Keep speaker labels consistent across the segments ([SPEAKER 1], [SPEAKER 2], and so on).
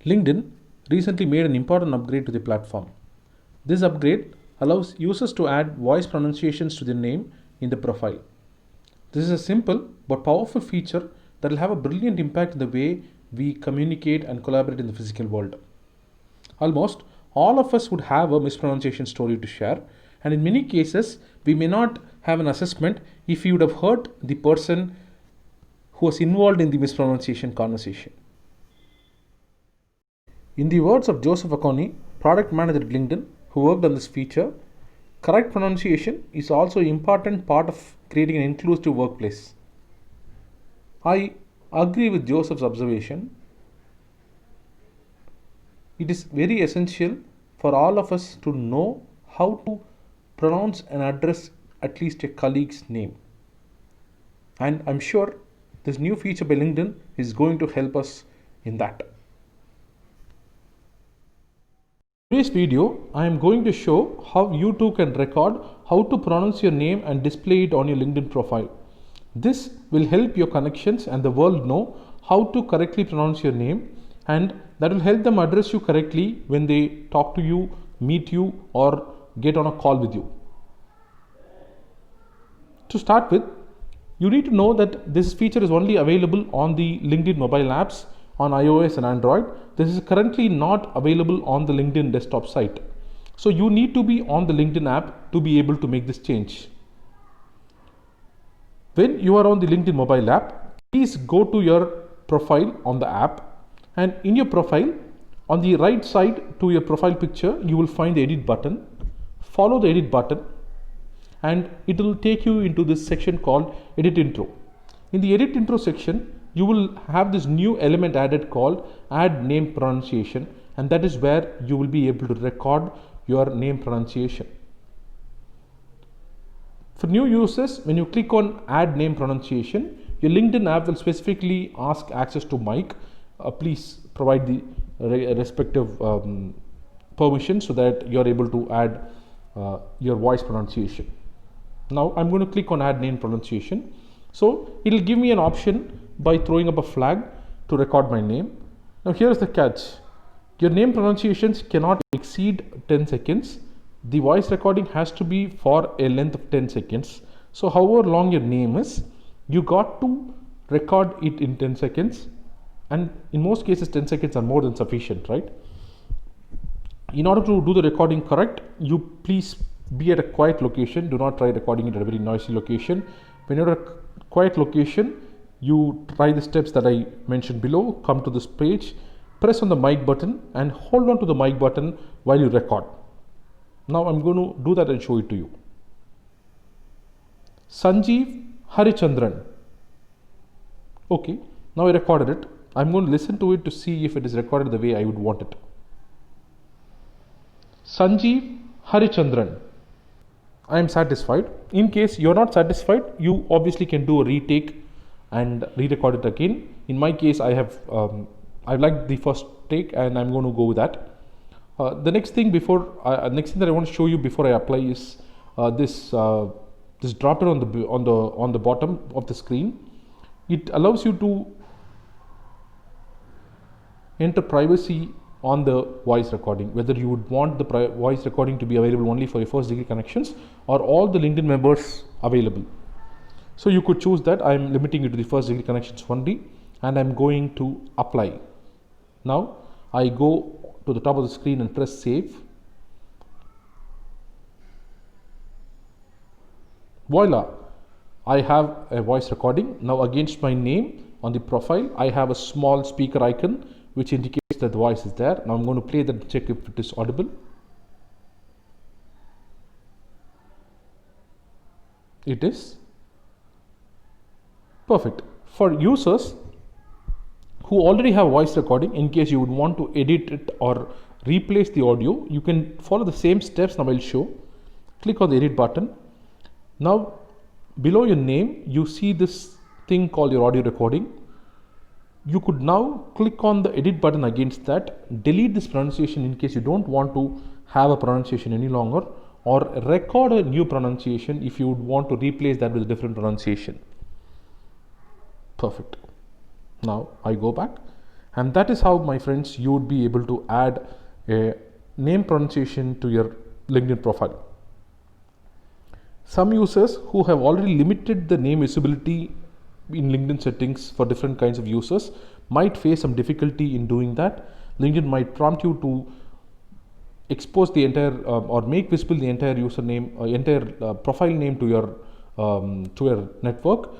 [SPEAKER 1] LinkedIn recently made an important upgrade to the platform. This upgrade allows users to add voice pronunciations to their name in the profile. This is a simple but powerful feature that will have a brilliant impact in the way we communicate and collaborate in the physical world. Almost all of us would have a mispronunciation story to share, and in many cases, we may not have an assessment if we would have heard the person who was involved in the mispronunciation conversation. In the words of Joseph Akoni, product manager at LinkedIn, who worked on this feature, correct pronunciation is also an important part of creating an inclusive workplace. I agree with Joseph's observation. It is very essential for all of us to know how to pronounce and address at least a colleague's name. And I'm sure this new feature by LinkedIn is going to help us in that. In today's video, I am going to show how you too can record how to pronounce your name and display it on your LinkedIn profile. This will help your connections and the world know how to correctly pronounce your name, and that will help them address you correctly when they talk to you, meet you, or get on a call with you. To start with, you need to know that this feature is only available on the LinkedIn mobile apps on iOS and Android. This is currently not available on the LinkedIn desktop site. So you need to be on the LinkedIn app to be able to make this change. When you are on the LinkedIn mobile app, please go to your profile on the app, and in your profile, on the right side to your profile picture, you will find the edit button. Follow the edit button and it will take you into this section called edit intro. In the edit intro section, you will have this new element added called add name pronunciation, and that is where you will be able to record your name pronunciation. For new users, when you click on add name pronunciation, your LinkedIn app will specifically ask access to mic. Please provide the respective permission so that you are able to add your voice pronunciation. Now I'm going to click on add name pronunciation. So it will give me an option by throwing up a flag to record my name. Now here's the catch. Your name pronunciations cannot exceed 10 seconds. The voice recording has to be for a length of 10 seconds. So however long your name is, you got to record it in 10 seconds. And in most cases, 10 seconds are more than sufficient, right? In order to do the recording correct, you please be at a quiet location. Do not try recording it at a very noisy location. When you're at a quiet location, you try the steps that I mentioned below. Come to this page, press on the mic button and hold on to the mic button while you record. Now I'm going to do that and show it to you. Sanjeev Harichandran. Okay, now I recorded it. I'm going to listen to it to see if it is recorded the way I would want it. Sanjeev Harichandran. I am satisfied. In case you're not satisfied, you obviously can do a retake and re-record it again. In my case, I liked the first take and I'm going to go with that. The next thing that I want to show you before I apply is this drop down on the bottom of the screen. It allows you to enter privacy on the voice recording, whether you would want the voice recording to be available only for your first degree connections or all the LinkedIn members available. So you could choose that. I'm limiting it to the first degree connections only, and I'm going to apply. Now I go to the top of the screen and press save. Voila, I have a voice recording. Now against my name on the profile, I have a small speaker icon which indicates that the voice is there. Now I'm going to play that and check if it is audible. It is. Perfect. For users who already have voice recording, in case you would want to edit it or replace the audio, you can follow the same steps now I'll show. Click on the edit button. Now below your name, you see this thing called your audio recording. You could now click on the edit button against that, delete this pronunciation in case you don't want to have a pronunciation any longer, or record a new pronunciation if you would want to replace that with a different pronunciation. Perfect. Now I go back And that is how, my friends, you would be able to add a name pronunciation to your LinkedIn profile. Some users who have already limited the name visibility in LinkedIn settings for different kinds of users might face some difficulty in doing that. LinkedIn might prompt you to expose the entire or make visible the entire username or entire profile name to your network.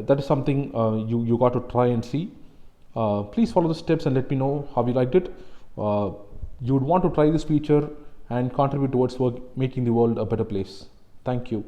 [SPEAKER 1] That is something you got to try and see. Please follow the steps and let me know how you liked it. You would want to try this feature and contribute towards making the world a better place. Thank you.